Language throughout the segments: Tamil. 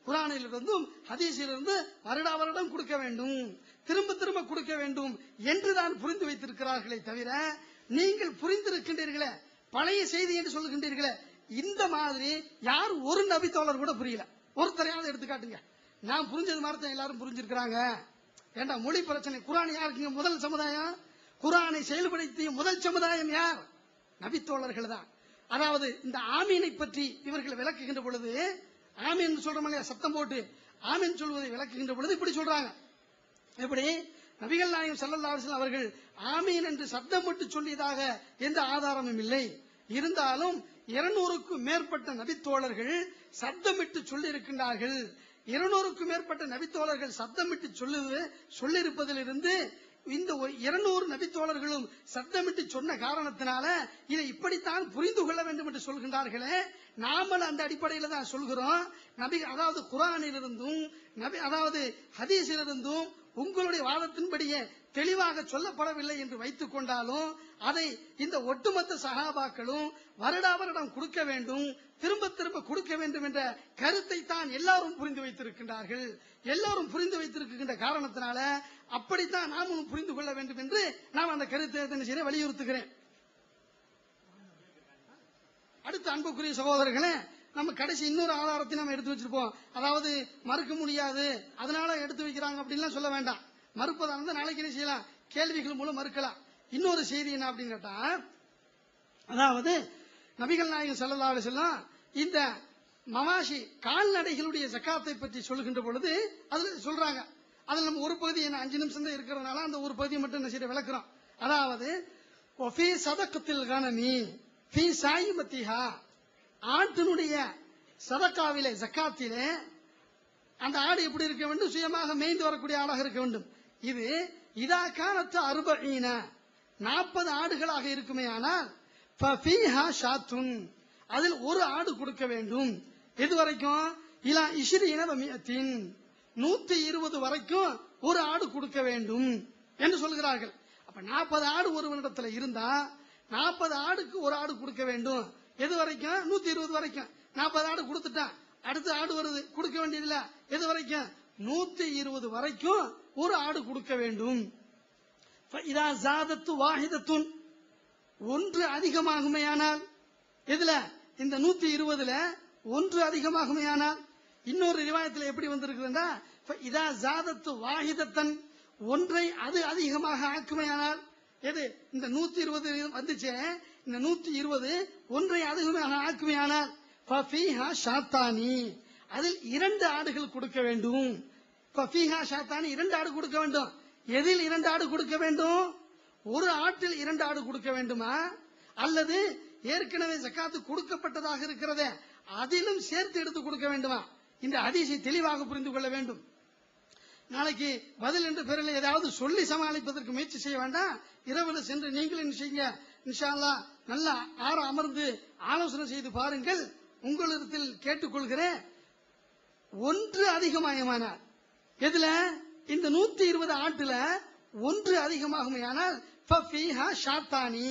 குரானிலிருந்தும் ஹதீஸிலிருந்து வருடா வருடம் கொடுக்க வேண்டும், திரும்ப திரும்ப கொடுக்க வேண்டும் என்றுதான் புரிந்து வைத்திருக்கிறார்களே தவிர, நீங்கள் புரிந்திருக்கின்றீர்களே பழைய செய்தி என்று சொல்லுகின்றீர்களே, இந்த மாதிரி யார் ஒரு நபி தோழர் கூட புரியல. ஒருத்தரையாவது எடுத்துக்காட்டுங்க. நான் புரிஞ்சது மாதிரி தான் எல்லாரும் புரிஞ்சிருக்கிறாங்க. ஏண்டா மொழி பிரச்சனை. குரான் யாருக்குங்க முதல் சமுதாயம்? குரானை செயல்படுத்திய முதல் சமுதாயம் யார்? நபித்தோழர்கள் தான். அதாவது இந்த ஆமீனை பற்றி இவர்கள் விளக்குகின்ற பொழுது, ஆமீன் சொல்றோம் இல்லையா, சத்தம் போட்டு ஆமீன் சொல்வதை விளக்குகின்ற பொழுது இப்படி சொல்றாங்க. எப்படி? நபிகள் நாயகம் ஸல்லல்லாஹு அலைஹி வஸல்லம் அவர்கள் ஆமீன் என்று சத்தம் போட்டு சொல்லியதாக எந்த ஆதாரமும் இல்லை. இருந்தாலும் 200க்கும் மேற்பட்ட நபித்தோழர்கள் சத்தமிட்டு சொல்லி இருக்கின்றார்கள். 200க்கும் மேற்பட்ட நபித்தோழர்கள் சத்தமிட்டு சொல்லியிருப்பதிலிருந்து இந்த 200 நபித்தோழர்களும் சத்தமிட்டு சொன்ன காரணத்தினால இதை இப்படித்தான் புரிந்து கொள்ள வேண்டும் என்று சொல்கின்றார்களே. நாமல் அந்த அடிப்படையில் தான் சொல்கிறோம். அதாவது குர்ஆனிலிருந்தும் அதாவது ஹதீஸிலிருந்தும் உங்களுடைய வாதத்தின்படியே தெளிவாக சொல்லப்படவில்லை என்று வைத்துக் கொண்டாலும் அதை இந்த ஒட்டுமொத்த சஹாபாக்களும் வருடா வருடம் கொடுக்க வேண்டும், திரும்ப திரும்ப கொடுக்க வேண்டும் என்ற கருத்தை தான் எல்லாரும் புரிந்து வைத்திருக்கின்றார்கள். எல்லாரும் புரிந்து வைத்திருக்கின்ற காரணத்தினால அப்படித்தான் நாமும் புரிந்து கொள்ள வேண்டும் என்று நாம் அந்த கருத்தை வலியுறுத்துகிறேன். அடுத்த அன்புக்குரிய சகோதரர்களே, நம்ம கடைசி இன்னொரு ஆதாரத்தை நம்ம எடுத்து வச்சிருப்போம். அதாவது மறுக்க முடியாது அதனால எடுத்து வைக்கிறாங்க அப்படின்லாம் சொல்ல வேண்டாம். மறுப்பதா இருந்தா நாளைக்கு என்ன செய்யலாம், கேள்விகள் மூலம் மறுக்கலாம். இன்னொரு செய்தி என்ன அப்படின்னு கேட்டா, அதாவது நபிகள் நாயகம் ஸல்லல்லாஹு அலைஹி வஸல்லம் இந்த மவாஷி கால்நடைகளுடைய ஜகாத்தை பற்றி சொல்கின்ற பொழுது அதுல சொல்றாங்க. அதுல நம்ம ஒரு பகுதி என்ன 5 நிமிஷம் தான் இருக்கிறதுனால அந்த ஒரு பகுதியை மட்டும் என்ன செய்ய விளக்குறோம். அதாவது ஃபீ சதகத்தில் கனமி ஃபீ சாயிமத்திஹா, ஆட்டினுடைய சதக்காவிலே ஜக்காத்திலே அந்த ஆடு எப்படி இருக்க வேண்டும், சுயமாக மேய்ந்து வரக்கூடிய ஆடாக இருக்க வேண்டும். இது இதா கானத்து 40 40 ஆடுகளாக இருக்குமே ஆனால் ஃபீஹா ஷாத்துன், அதில் ஒரு ஆடு கொடுக்க வேண்டும். எது வரைக்கும்? இலா 20 120 வரைக்கும் ஒரு ஆடு கொடுக்க வேண்டும் என்று சொல்கிறார்கள். அப்ப 40 ஆடு ஒருவனிடத்தில் இருந்தா 40 ஆடுக்கு ஒரு ஆடு கொடுக்க வேண்டும். எது வரைக்கும்? 120 வரைக்கும். 40 ஆடு கொடுத்துட்டான், அடுத்த ஆடு வருது, கொடுக்க வேண்டியதில்ல. எது வரைக்கும்? 120 வரைக்கும் ஒரு ஆடு கொடுக்க வேண்டும். இதா ஜாதத்து வாஹிதத்துன், ஒன்று அதிகமாகுமையானால், எதுல? இந்த 120ல ஒன்று அதிகமாகுமையானால், இன்னொரு ரிவாயத்தில் எப்படி வந்திருக்குதுன்னா, இதா ஜாதத்து வாஹிதத்தன், ஒன்றை அது அதிகமாக ஆக்குமையானால், எது? இந்த 120 வந்துச்சே, இந்த 120 ஒன்றை அதிகமாக ஆக்குமையானால் ஃபீஹா ஷாத்தானி, அதில் 2 ஆடுகள் கொடுக்க வேண்டும். ஃபீஹா ஷாத்தானி, 2 ஆடு கொடுக்க வேண்டும். எதில் 2 ஆடு கொடுக்க வேண்டும்? ஒரு ஆட்டில் 2 ஆடு கொடுக்க வேண்டுமா, அல்லது ஏற்கனவே ஜக்காத்து கொடுக்கப்பட்டதாக இருக்கிறதே அதிலும் சேர்த்து எடுத்து கொடுக்க வேண்டுமா? இந்த ஹதீஸை தெளிவாக புரிந்து கொள்ள வேண்டும். நாளைக்கு பதில் என்ற பேரில் ஏதாவது சொல்லி சமாளிப்பதற்கு முயற்சி செய்ய வேண்டாம். இரவுல சென்று நீங்கள் என்ன செய்யுங்க, இன்ஷா அல்லாஹ் நல்லா அமர்ந்து ஆலோசனை செய்து பாருங்கள். உங்களிடத்தில் கேட்டுக்கொள்கிறேன், ஒன்று அதிகமாயமானால், எதுல? இந்த 120 ஆட்டுல ஒன்று அதிகமாகுமையானால் ஃபீஹா ஷாத்தானி,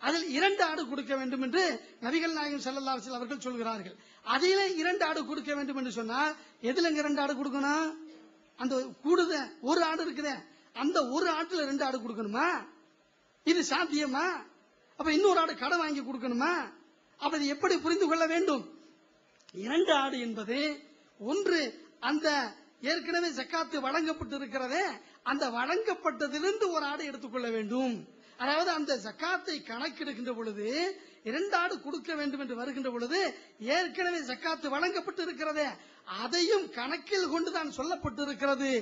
அதில் 2 ஆடு கொடுக்க வேண்டும் என்று நபிகள் நாயகம் ஸல்லல்லாஹு அலைஹி வஸல்லம் அவர்கள் சொல்கிறார்கள். அதிலே 2 ஆடு கொடுக்க வேண்டும் என்று சொன்னால் எதுலங்க 2 ஆடு கொடுக்கணும்? அந்த கூடுத ஒரு ஆடு இருக்குதே, அந்த ஒரு ஆட்டுல 2 ஆடு கொடுக்கணுமா? இது சாத்தியமா? அப்ப இன்னொரு ஆடு கடை வாங்கி கொடுக்கணுமா? அப்ப இது எப்படி புரிந்து கொள்ள வேண்டும்? 2 ஆடு என்பது ஒன்று அந்த ஏற்கனவே ஜக்காத்து வழங்கப்பட்டு இருக்கிறதே, அந்த வழங்கப்பட்டதிலிருந்து ஒரு ஆடு எடுத்துக்கொள்ள வேண்டும். அதாவது அந்த ஜக்காத்தை கணக்கெடுக்கின்ற பொழுது 2 ஆடு கொடுக்க வேண்டும் என்று வருகின்ற பொழுது ஏற்கனவே ஜக்காத்து வழங்கப்பட்டு இருக்கிறதே அதையும் கணக்கில் கொண்டுதான் சொல்லப்பட்டிருக்கிறது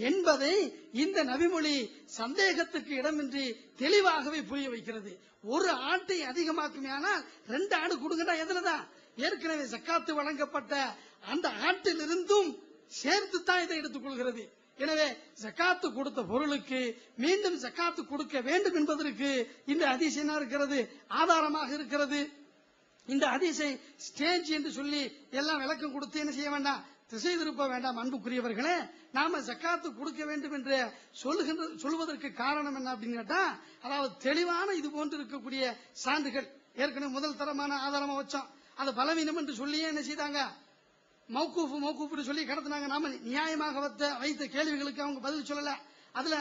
என்பதை இந்த நபிமொழி சந்தேகத்துக்கு இடமின்றி தெளிவாகவே புரிய வைக்கிறது. ஒரு ஆட்டை அதிகமாக்குமையானால் 2 ஆடு கொடுங்கடா, எதுலதான்? ஏற்கனவே ஜக்காத்து வழங்கப்பட்ட அந்த ஆட்டிலிருந்தும் சேர்த்து தான் இதை எடுத்துக் கொள்கிறது. எனவே ஜக்காத்து கொடுத்த பொருளுக்கு மீண்டும் ஜக்காத்து கொடுக்க வேண்டும் என்பதற்கு இந்த ஹதீஸ் என்ன இருக்கிறது? ஆதாரமாக இருக்கிறது. இந்த ஹதீஸை ஸ்டேஜ் என்று சொல்லி எல்லாம் விளக்கம் கொடுத்து என்ன செய்ய வேண்டாம், திசை திருப்ப வேண்டாம். அன்புக்குரியவர்களே, நாம ஜக்காத்து கொடுக்க வேண்டும் என்று சொல்வதற்கு காரணம் என்ன அப்படின்னு கேட்டா, அதாவது தெளிவான இது போன்று இருக்கக்கூடிய சான்றுகள் ஏற்கனவே முதல் தரமான ஆதாரமா வச்சோம். அது பலவீனம் என்று சொல்லியே என்ன செய்தாங்க, மௌகூஃப்னு சொல்லி கடத்தினாங்க. நாம நியாயமாக வைத்த கேள்விகளுக்கு அவங்க பதில் சொல்லல. அதுல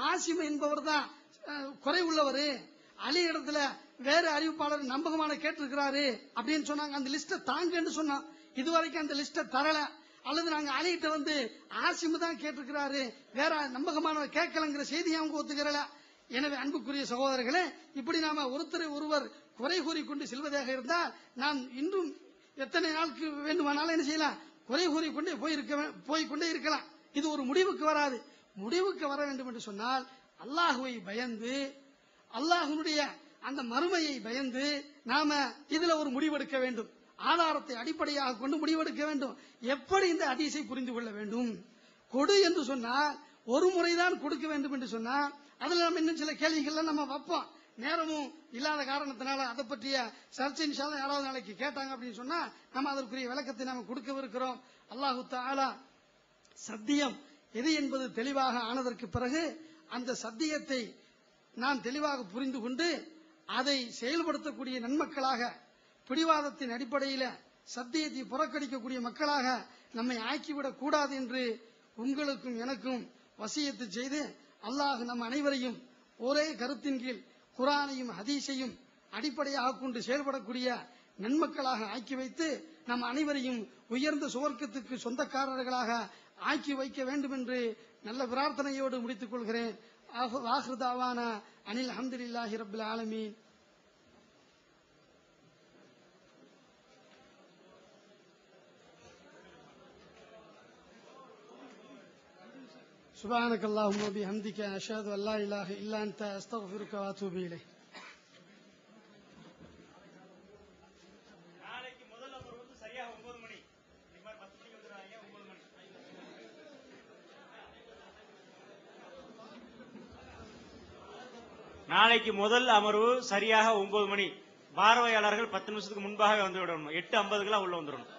ஆசிம் என்பவர் தான் குறை உள்ளவர், அலி இடத்துல வேற அறிவிப்பாளர் நம்பகமான கேட்டிருக்கிறாரு அப்படின்னு சொன்னாங்க. அந்த லிஸ்ட தாங்கன்னு சொன்னோம். இதுவரைக்கும் அந்த லிஸ்ட தரல. அல்லது நாங்க அலிகிட்ட வந்து ஆசிம் தான் கேட்டிருக்கிறாரு, வேற நம்பகமான கேட்கலங்கிற செய்தியை அவங்க ஒத்துக்கிறல. எனவே அன்புக்குரிய சகோதரர்களே, இப்படி நாம ஒருத்தரை ஒருவர் குறை கூறிக்கொண்டு செல்வதாக இருந்தால் நாம் இன்னும் எத்தனை நாளுக்கு வேண்டுமானாலும் என்ன செய்யலாம், குறை கூறிக்கொண்டே போய்கொண்டே இருக்கலாம். இது ஒரு முடிவுக்கு வராது. முடிவுக்கு வர வேண்டும் என்று சொன்னால் அல்லாஹுவை பயந்து, அல்லாஹுடைய அந்த மறுமையை பயந்து நாம இதுல ஒரு முடிவெடுக்க வேண்டும். ஆதாரத்தை அடிப்படையாக கொண்டு முடிவெடுக்க வேண்டும். எப்படி இந்த ஹதீஸை புரிந்து கொள்ள வேண்டும்? கொடு என்று சொன்னால் ஒரு முறைதான் கொடுக்க வேண்டும் என்று சொன்னா அதுல நம்ம இன்னும் சில கேள்விகள்லாம் நம்ம வைப்போம். நேரமும் இல்லாத காரணத்தினால அதை பற்றிய சர்ச்சை இன்ஷால்லா யாராவது நாளைக்கு கேட்டாங்க அப்படின்னு சொன்னா நம்ம அதற்குரிய விளக்கத்தை நாம கொடுக்கவிருக்கிறோம். அல்லாஹு தஆலா சத்தியம் எது என்பது தெளிவாக ஆனதற்கு பிறகு அந்த சத்தியத்தை நாம் தெளிவாக புரிந்து கொண்டு அதை செயல்படுத்தக்கூடிய நன்மக்களாக, பிடிவாதத்தின் அடிப்படையில் சத்தியத்தை புறக்கணிக்கக்கூடிய மக்களாக நம்மை ஆக்கிவிடக் கூடாது என்று உங்களுக்கும் எனக்கும் வசியத்து செய்து, அல்லாஹ் நம் அனைவரையும் ஒரே கருத்தின் கீழ் குர்ஆனையும் ஹதீஸையும் அடிப்படையாக கொண்டு செயல்படக்கூடிய நன்மக்களாக ஆக்கி வைத்து நம் அனைவரையும் உயர்ந்த சுவர்க்கத்துக்கு சொந்தக்காரர்களாக ஆக்கி வைக்க வேண்டும் என்று நல்ல பிரார்த்தனையோடு முடித்துக் கொள்கிறேன். ஆகிரு தாவானா அனில் அல்ஹம்துலில்லாஹி ரப்பில் ஆலமீன். سبحانك اللهم وبحمدك أشهد أن لا إله إلا أنت أستغفرك وأتوب إليك. நாளைக்கு முதல் அமர்வு சரியாக 9 மணி. பார்வையாளர்கள் 10 நிமிஷத்துக்கு முன்பாக வந்து விடணும். 8:50 உள்ள வந்துடணும்.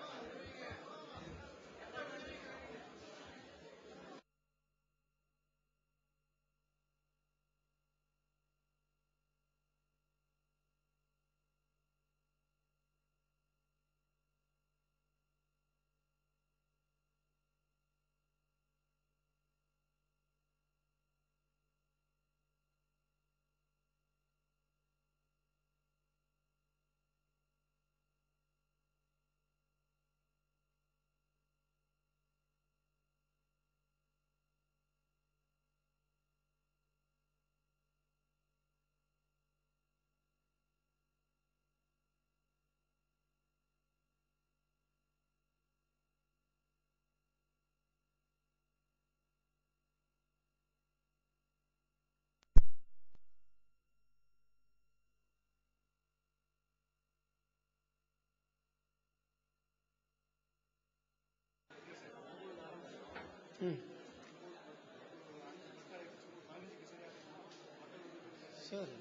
சரி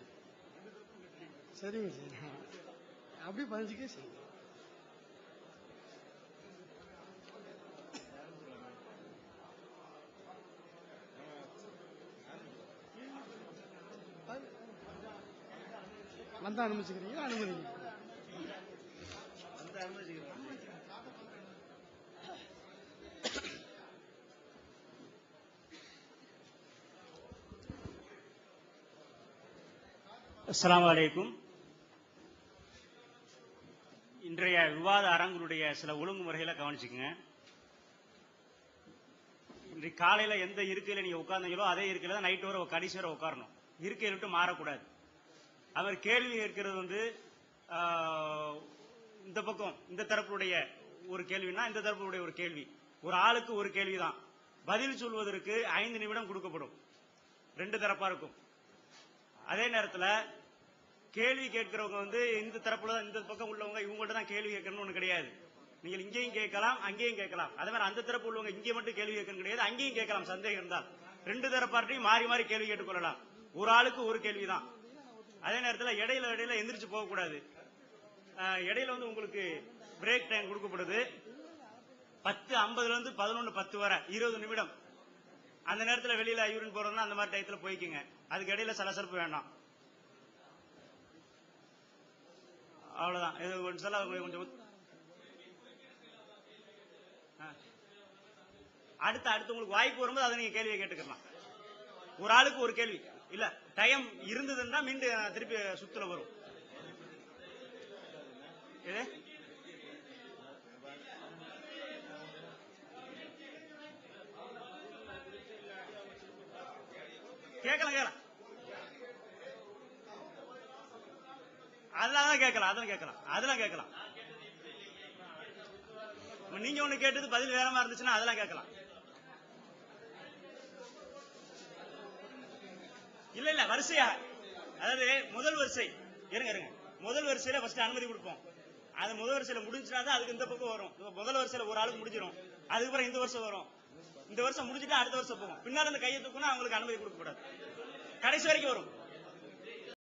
சரிங்க சார், அப்படி 15 சரி. வந்தா அனுமதிக்கிறீங்களா? அனுமதிங்க. அஸ்ஸலாமு அலைக்கும். இன்றைய விவாத அரங்குடைய சில ஒழுங்குமுறைகளை கவனிச்சுக்கங்க. இன்றைக்கு காலையில எந்த இருக்கையில நீங்க உட்கார்ந்தீங்களோ அதே இருக்கையில தான் நைட் வரை கடைசி வரை உட்காரணும். இருக்கையை விட்டு மாறக்கூடாது. அவர் கேள்வி கேட்கிறது வந்து இந்த பக்கம் இந்த தரப்புடைய ஒரு கேள்வினா இந்த தரப்புடைய ஒரு கேள்வி, ஒரு ஆளுக்கு ஒரு கேள்விதான். பதில் சொல்வதற்கு 5 நிமிடம் கொடுக்கப்படும். 2 தரப்பா இருக்கும். அதே நேரத்தில் கேள்வி கேட்கிறவங்க வந்து இந்த தரப்புல இந்த பக்கம் உள்ளவங்க இவங்கள்ட்ட தான் கேள்வி கேட்கணும்னு ஒண்ணு கிடையாது. நீங்கள் இங்கேயும் கேட்கலாம், அங்கேயும் கேட்கலாம். அதே மாதிரி அந்த தரப்பு உள்ளவங்க இங்கே மட்டும் கேள்வி கேட்கணும் கிடையாது, அங்கேயும் கேட்கலாம். சந்தேகம் இருந்தால் 2 தரப்பார்ட்டையும் மாறி மாறி கேள்வி கேட்டுக்கொள்ளலாம். ஒரு ஆளுக்கு ஒரு கேள்விதான். அதே நேரத்தில் இடையில எந்திரிச்சு போகக்கூடாது. இடையில வந்து உங்களுக்கு பிரேக் டைம் கொடுக்கப்படுது. 10:50 இருந்து 11:10 வரை 20 நிமிடம். அந்த நேரத்தில் வெளியில யூரின் போறதுன்னா அந்த மாதிரி டயத்துல போய்க்குங்க. அதுக்கு இடையில சலசலப்பு வேண்டாம். அவ்வளவுதான். கொஞ்சம் அடுத்து உங்களுக்கு வாய்ப்பு வரும்போது அதை நீங்க கேள்வியை கேட்டுக்கலாம். ஒரு ஆளுக்கு ஒரு கேள்வி இல்ல, டைம் இருந்ததுன்னா மீண்டும் திருப்பி சுத்துல வரும். இது கேட்கலாம் அதெல்லாம் கேட்கலாம். நீங்க ஒண்ணு கேட்டது பதில் வேறமா இருந்துச்சுன்னா அதெல்லாம் கேட்கலாம். இல்ல வரிசையா, அதாவது முதல் வரிசை இருங்க முதல் வரிசையில ஃபர்ஸ்ட் அனுமதி கொடுப்போம். அது முதல் வரிசையில முடிஞ்சுனா தான் அதுக்கு இந்த பக்கம் வரும். முதல் வரிசையில ஒரு ஆளுக்கு முடிஞ்சிடும், அதுக்கப்புறம் இந்த வருஷம் வரும். இந்த வருஷம் முடிஞ்சுட்டா அடுத்த வருஷம் போகும். பின்னால அந்த கையை தூக்குனா அவங்களுக்கு அனுமதி கொடுக்க கூடாது. கடைசி வரைக்கும் வரும்.